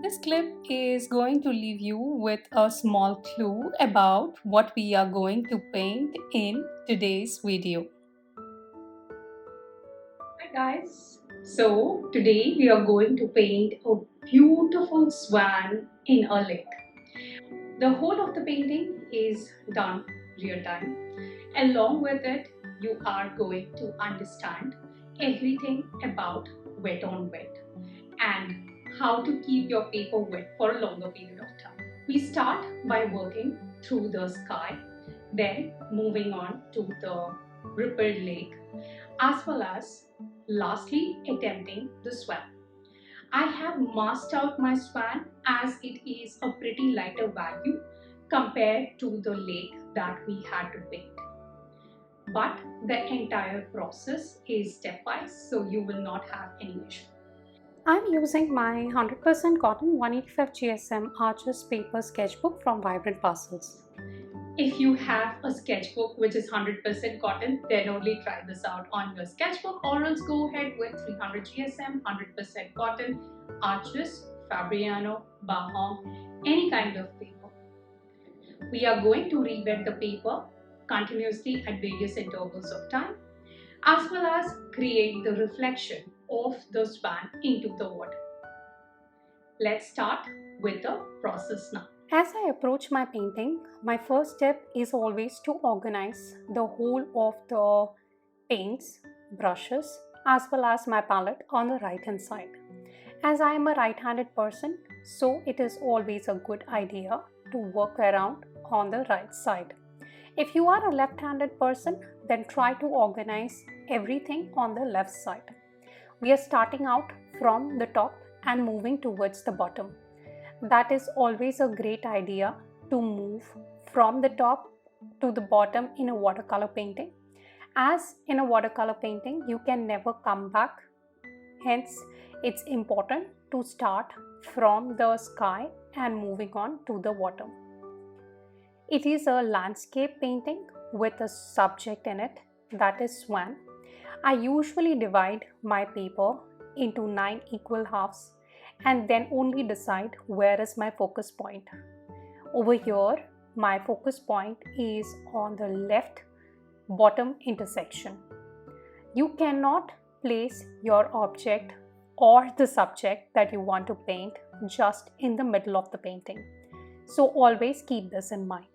This clip is going to leave you with a small clue about what we are going to paint in today's video. Hi guys, so today we are going to paint a beautiful swan in a lake. The whole of the painting is done real time. Along with it, you are going to understand everything about wet on wet and how to keep your paper wet for a longer period of time. We start by working through the sky, then moving on to the rippled lake, as well as lastly attempting the swan. I have masked out my swan as it is a pretty lighter value compared to the lake that we had to paint. But the entire process is stepwise, so you will not have any issue. I'm using my 100% cotton 185 GSM Arches paper sketchbook from Vibrant Parcels. If you have a sketchbook which is 100% cotton, then only try this out on your sketchbook, or else go ahead with 300 GSM 100% cotton, Arches, Fabriano, Baham, any kind of paper. We are going to re-wet the paper continuously at various intervals of time, as well as create the reflection of the swan into the water. Let's start with the process now. As I approach my painting, my first step is always to organize the whole of the paints, brushes, as well as my palette on the right hand side. As I am a right-handed person, so it is always a good idea to work around on the right side. If you are a left-handed person, then try to organize everything on the left side. We are starting out from the top and moving towards the bottom. That is always a great idea to move from the top to the bottom in a watercolor painting. As in a watercolor painting, you can never come back. Hence, it's important to start from the sky and moving on to the water. It is a landscape painting with a subject in it, that is swan. I usually divide my paper into 9 equal halves and then only decide where is my focus point. Over here, my focus point is on the left bottom intersection. You cannot place your object or the subject that you want to paint just in the middle of the painting. So always keep this in mind.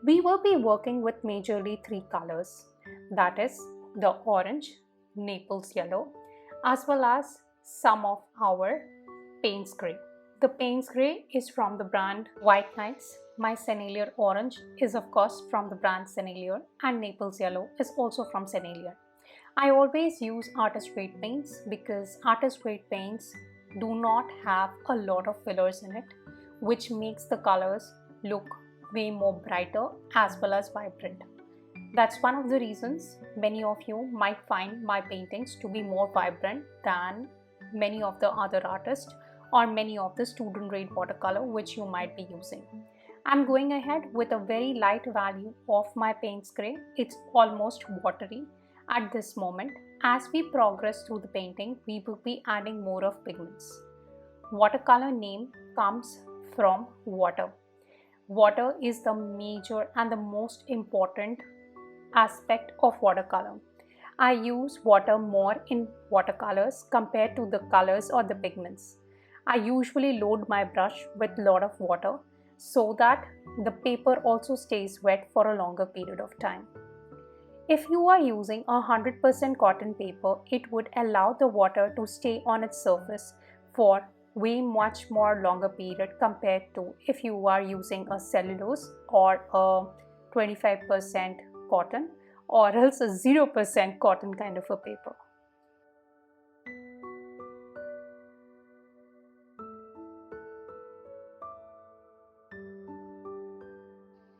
We will be working with majorly 3 colors, that is the orange, Naples Yellow, as well as some of our Paynes Grey. The Paynes Grey is from the brand White Nights. My Sennelier Orange is of course from the brand Sennelier, and Naples Yellow is also from Sennelier. I always use artist grade paints because artist grade paints do not have a lot of fillers in it, which makes the colors look way more brighter as well as vibrant. That's one of the reasons many of you might find my paintings to be more vibrant than many of the other artists or many of the student grade watercolor which you might be using. I'm going ahead with a very light value of my Paynes Grey. It's almost watery at this moment. As we progress through the painting, we will be adding more of pigments. Watercolor name comes from water. Water is the major and the most important aspect of watercolor. I use water more in watercolors compared to the colors or the pigments. I usually load my brush with a lot of water so that the paper also stays wet for a longer period of time. If you are using 100% cotton paper, it would allow the water to stay on its surface for way much more longer period compared to if you are using a cellulose or a 25% cotton or else a 0% cotton kind of a paper.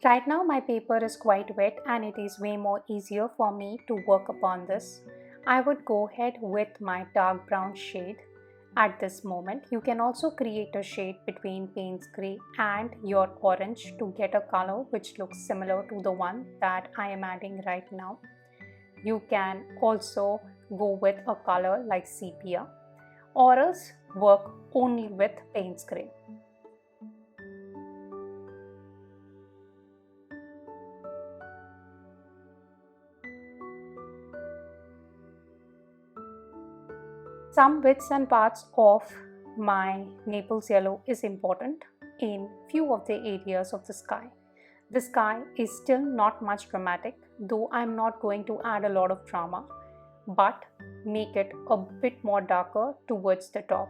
Right now my paper is quite wet and it is way more easier for me to work upon this. I would go ahead with my dark brown shade at this moment. You can also create a shade between Paynes Grey and your orange to get a color which looks similar to the one that I am adding right now. You can also go with a color like sepia, or else work only with Paynes gray. Some bits and parts of my Naples Yellow is important in few of the areas of the sky. The sky is still not much dramatic, though I'm not going to add a lot of drama, but make it a bit more darker towards the top.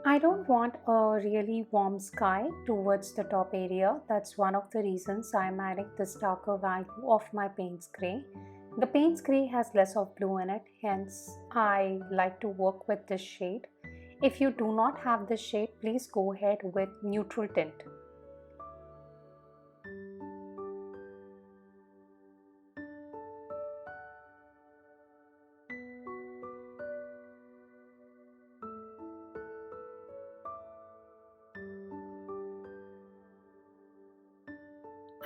I don't want a really warm sky towards the top area. That's one of the reasons I'm adding this darker value of my Paynes gray. The Paynes gray has less of blue in it, hence I like to work with this shade. If you do not have this shade, please go ahead with neutral tint.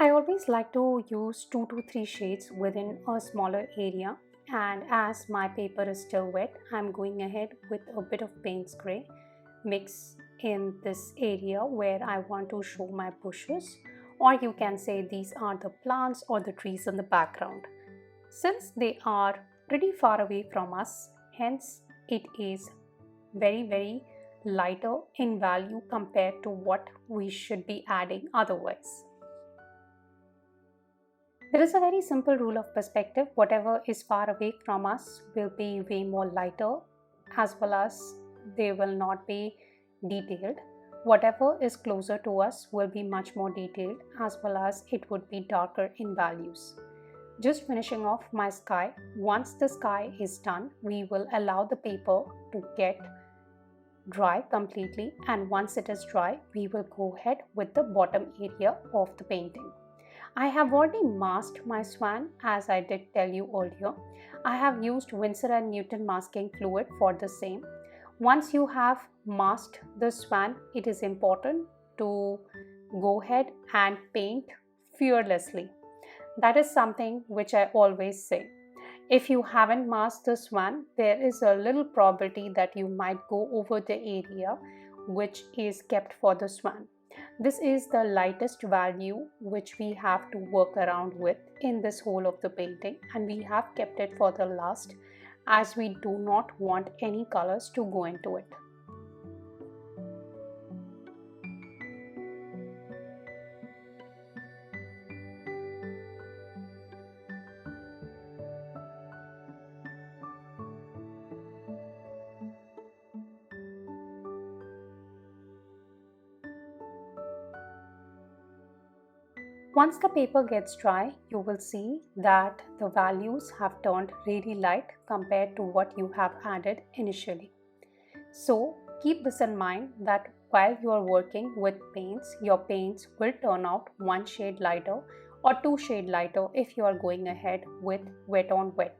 I always like to use 2 to 3 shades within a smaller area, and as my paper is still wet, I'm going ahead with a bit of Paynes gray mix in this area where I want to show my bushes, or you can say these are the plants or the trees in the background. Since they are pretty far away from us, hence it is very lighter in value compared to what we should be adding otherwise. There is a very simple rule of perspective. Whatever is far away from us will be way more lighter, as well as they will not be detailed. Whatever is closer to us will be much more detailed, as well as it would be darker in values. Just finishing off my sky. Once the sky is done, we will allow the paper to get dry completely, and once it is dry, we will go ahead with the bottom area of the painting. I have already masked my swan, as I did tell you earlier. I have used Winsor & Newton masking fluid for the same. Once you have masked the swan, it is important to go ahead and paint fearlessly. That is something which I always say. If you haven't masked the swan, there is a little probability that you might go over the area which is kept for the swan. This is the lightest value which we have to work around with in this whole of the painting, and we have kept it for the last as we do not want any colors to go into it. Once the paper gets dry, you will see that the values have turned really light compared to what you have added initially. So keep this in mind that while you are working with paints, your paints will turn out 1 shade lighter or 2 shade lighter if you are going ahead with wet on wet.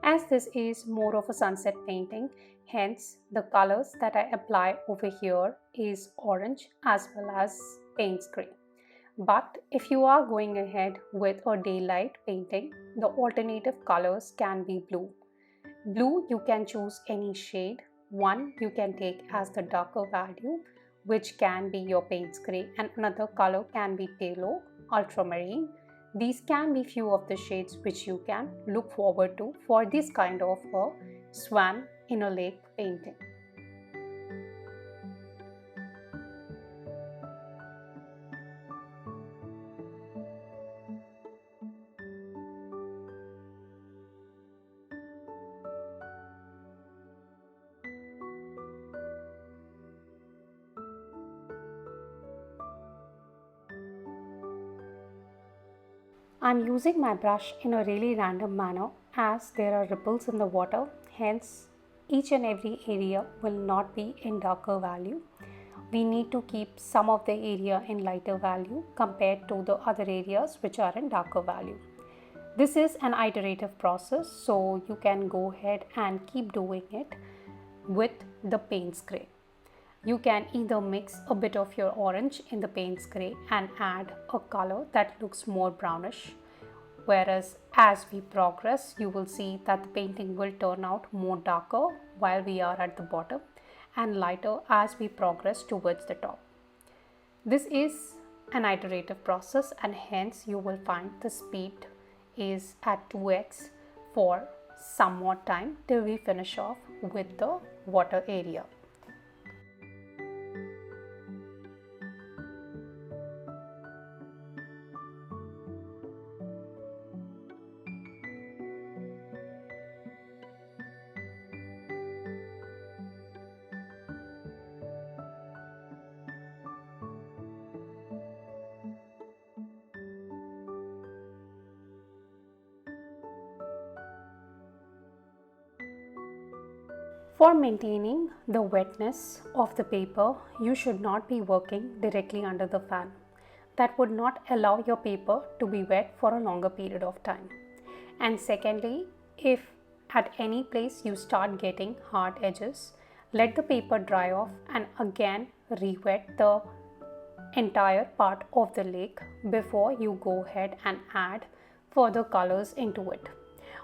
As this is more of a sunset painting, hence the colors that I apply over here is orange as well as Paynes gray. But if you are going ahead with a daylight painting, the alternative colors can be blue. Blue, you can choose any shade. One you can take as the darker value, which can be your Paynes gray, and another color can be phthalo, ultramarine. These can be few of the shades which you can look forward to for this kind of a swan in a lake painting. I'm using my brush in a really random manner as there are ripples in the water, hence each and every area will not be in darker value. We need to keep some of the area in lighter value compared to the other areas which are in darker value. This is an iterative process, so you can go ahead and keep doing it with the Paynes gray. You can either mix a bit of your orange in the Paynes gray and add a color that looks more brownish, whereas as we progress you will see that the painting will turn out more darker while we are at the bottom and lighter as we progress towards the top. This is an iterative process and hence you will find the speed is at 2x for some more time till we finish off with the water area. For maintaining the wetness of the paper, you should not be working directly under the fan. That would not allow your paper to be wet for a longer period of time. And secondly, if at any place you start getting hard edges, let the paper dry off and again re-wet the entire part of the lake before you go ahead and add further colors into it,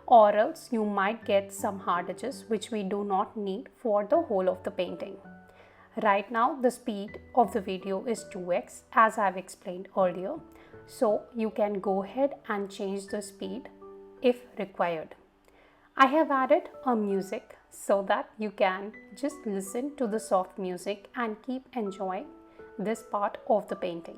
or else you might get some hard edges which we do not need for the whole of the painting. Right now the speed of the video is 2x as I've explained earlier, so you can go ahead and change the speed if required. I have added a music so that you can just listen to the soft music and keep enjoying this part of the painting.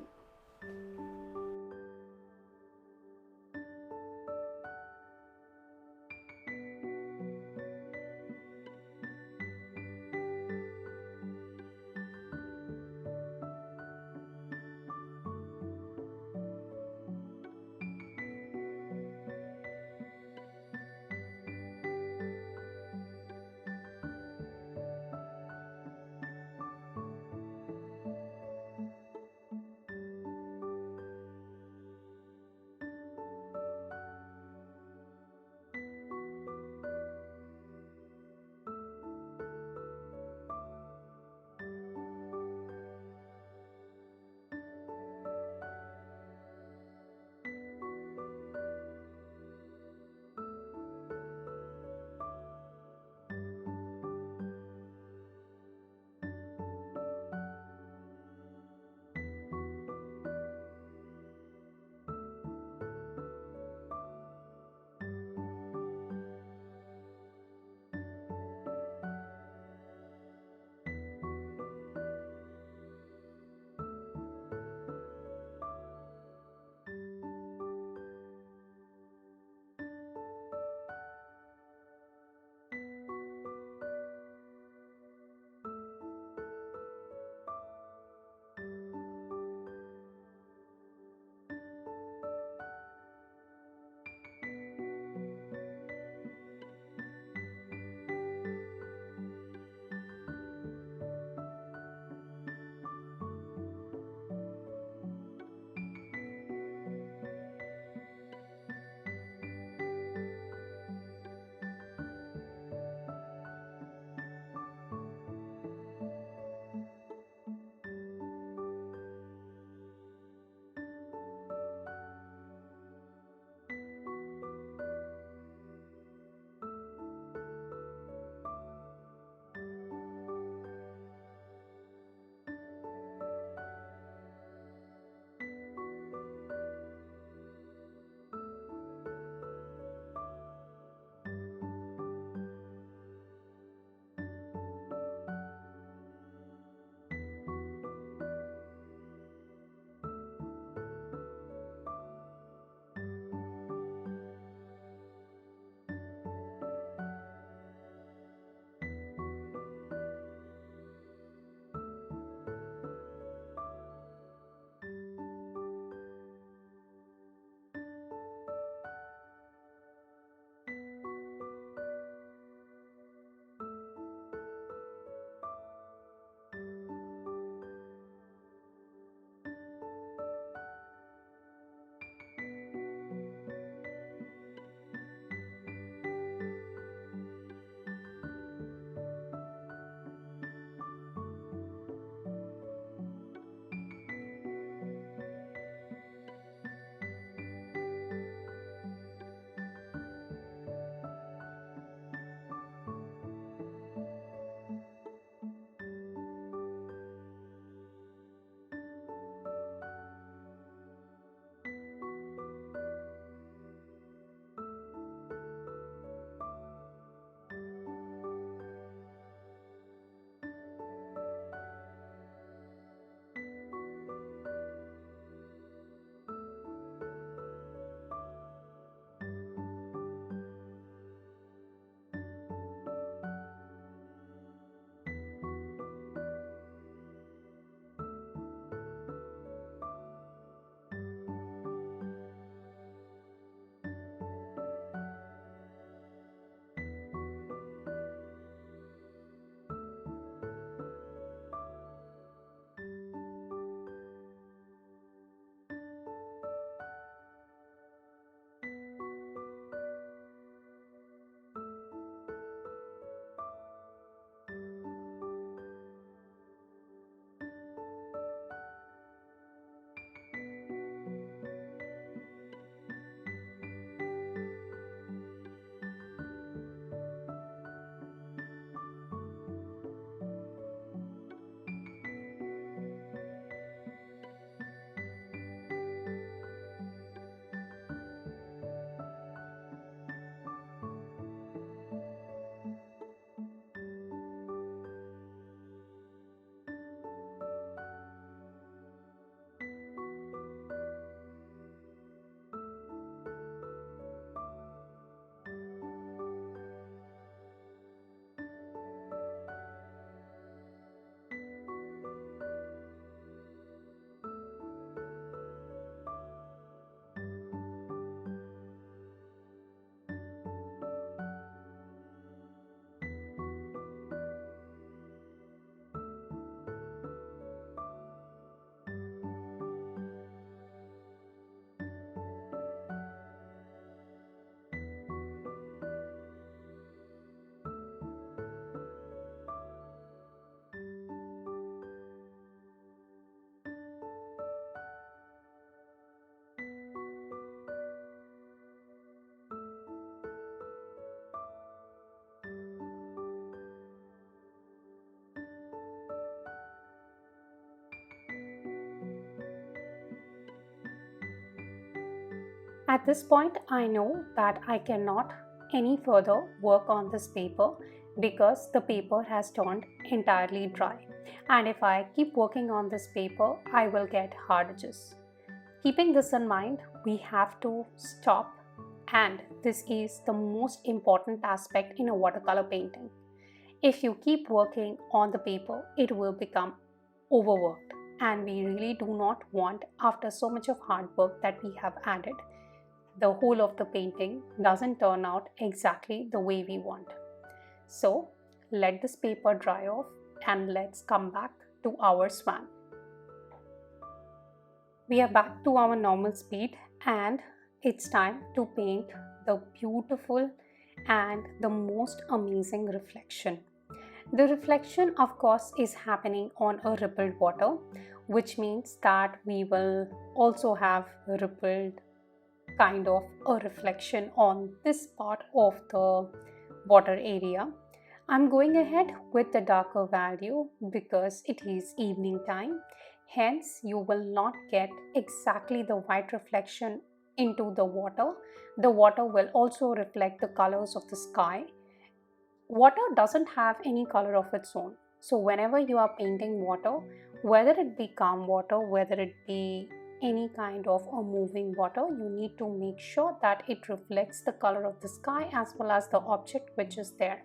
At this point, I know that I cannot any further work on this paper because the paper has turned entirely dry. And if I keep working on this paper, I will get hard edges. Keeping this in mind, we have to stop, and this is the most important aspect in a watercolor painting. If you keep working on the paper, it will become overworked, and we really do not want, after so much of hard work that we have added, the whole of the painting doesn't turn out exactly the way we want. So let this paper dry off and let's come back to our swan. We are back to our normal speed and it's time to paint the beautiful and the most amazing reflection. The reflection, of course, is happening on a rippled water, which means that we will also have rippled kind of a reflection on this part of the water area. I'm going ahead with the darker value because it is evening time. Hence, you will not get exactly the white reflection into the water. The water will also reflect the colors of the sky. Water doesn't have any color of its own. So whenever you are painting water, whether it be calm water, whether it be any kind of a moving water, you need to make sure that it reflects the color of the sky as well as the object which is there.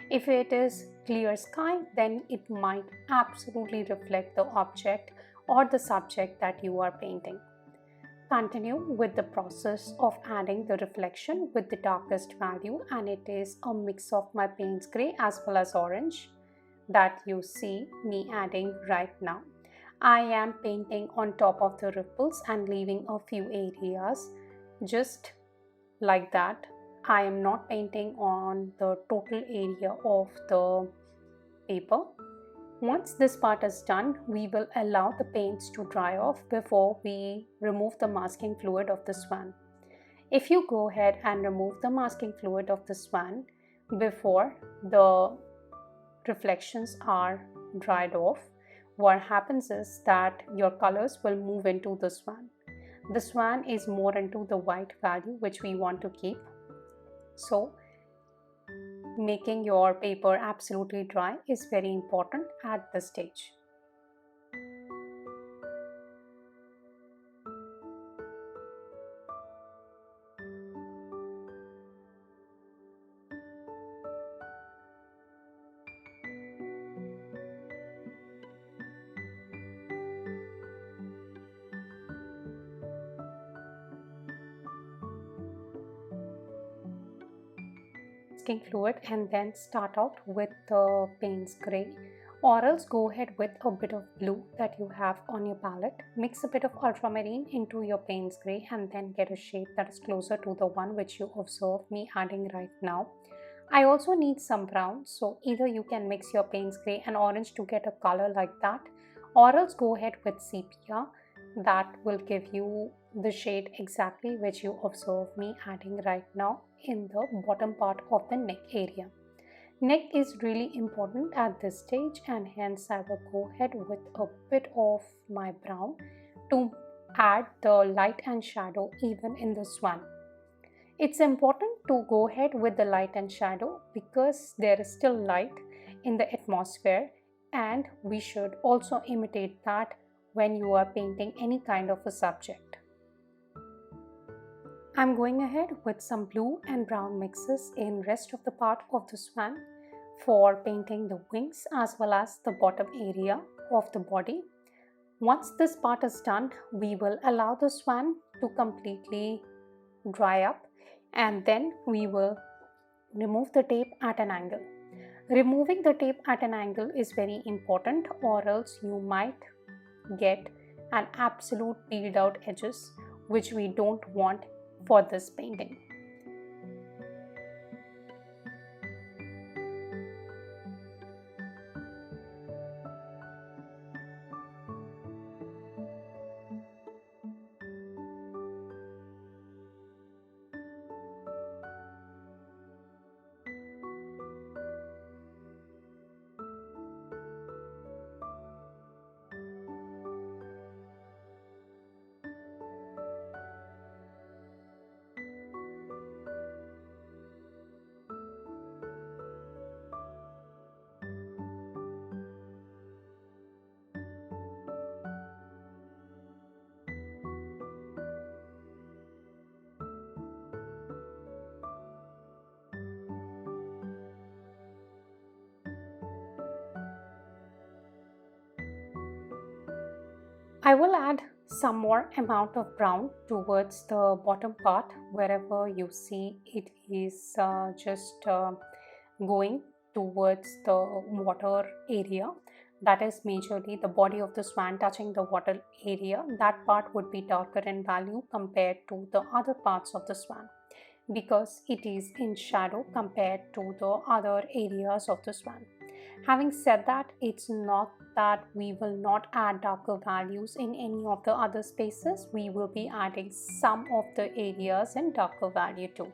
If it is clear sky, then it might absolutely reflect the object or the subject that you are painting. Continue with the process of adding the reflection with the darkest value, and it is a mix of my Paynes gray as well as orange that you see me adding right now. I am painting on top of the ripples and leaving a few areas just like that. I am not painting on the total area of the paper. Once this part is done, we will allow the paints to dry off before we remove the masking fluid of the swan. If you go ahead and remove the masking fluid of the swan before the reflections are dried off, what happens is that your colors will move into the swan. The swan is more into the white value which we want to keep. So making your paper absolutely dry is very important at this stage. Masking fluid and then start out with the Paynes gray, or else go ahead with a bit of blue that you have on your palette. Mix a bit of ultramarine into your Paynes gray and then get a shade that is closer to the one which you observe me adding right now. I also need some brown, so either you can mix your Paynes gray and orange to get a color like that, or else go ahead with sepia. That will give you the shade exactly which you observe me adding right now in the bottom part of the neck area. Neck is really important at this stage, and hence I will go ahead with a bit of my brown to add the light and shadow even in the swan. It's important to go ahead with the light and shadow because there is still light in the atmosphere, and we should also imitate that when you are painting any kind of a subject. I'm going ahead with some blue and brown mixes in rest of the part of the swan for painting the wings as well as the bottom area of the body. Once this part is done, we will allow the swan to completely dry up, and then we will remove the tape at an angle. Removing the tape at an angle is very important, or else you might get an absolute peeled out edges which we don't want for this painting. I will add some more amount of brown towards the bottom part wherever you see it is just going towards the water area. That is majorly the body of the swan touching the water area. That part would be darker in value compared to the other parts of the swan because it is in shadow compared to the other areas of the swan. Having said that, it's not that we will not add darker values in any of the other spaces. We will be adding some of the areas in darker value too.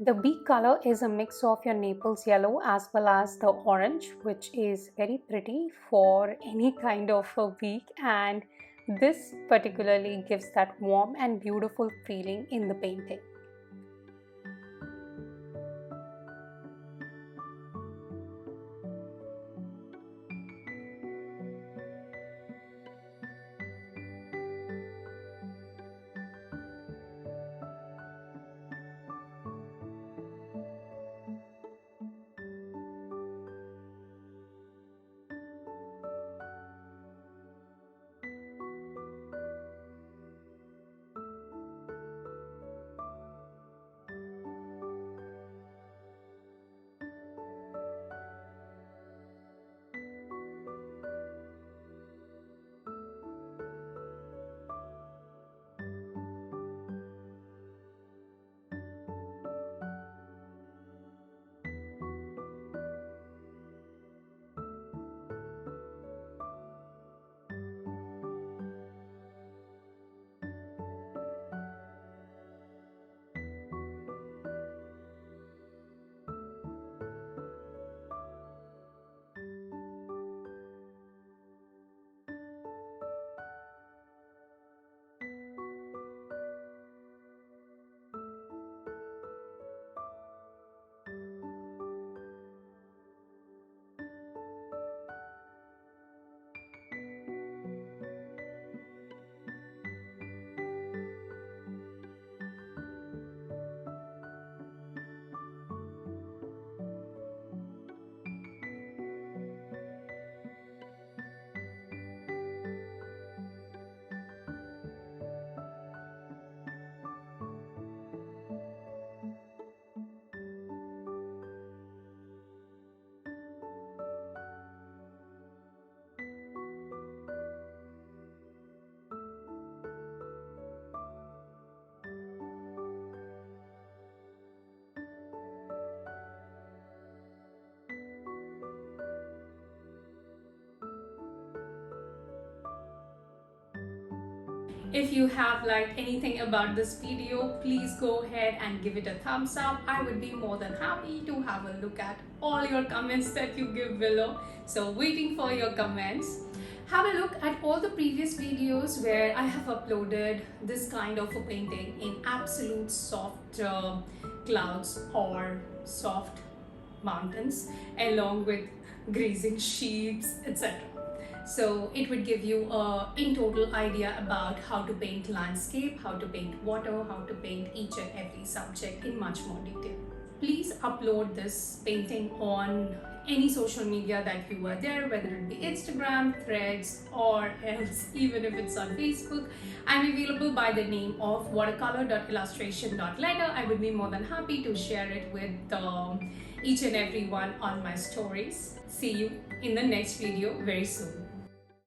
The beak color is a mix of your Naples yellow as well as the orange, which is very pretty for any kind of a beak, and this particularly gives that warm and beautiful feeling in the painting. If you have liked anything about this video, please go ahead and give it a thumbs up. I would be more than happy to have a look at all your comments that you give below. So waiting for your comments. Have a look at all the previous videos where I have uploaded this kind of a painting in absolute soft clouds or soft mountains along with grazing sheep, etc. So it would give you a in total idea about how to paint landscape, how to paint water, how to paint each and every subject in much more detail. Please upload this painting on any social media that you are there, whether it be Instagram, Threads, or else even if it's on Facebook. I'm available by the name of watercolor.illustration.letter. I would be more than happy to share it with each and every one on my stories. See you in the next video very soon.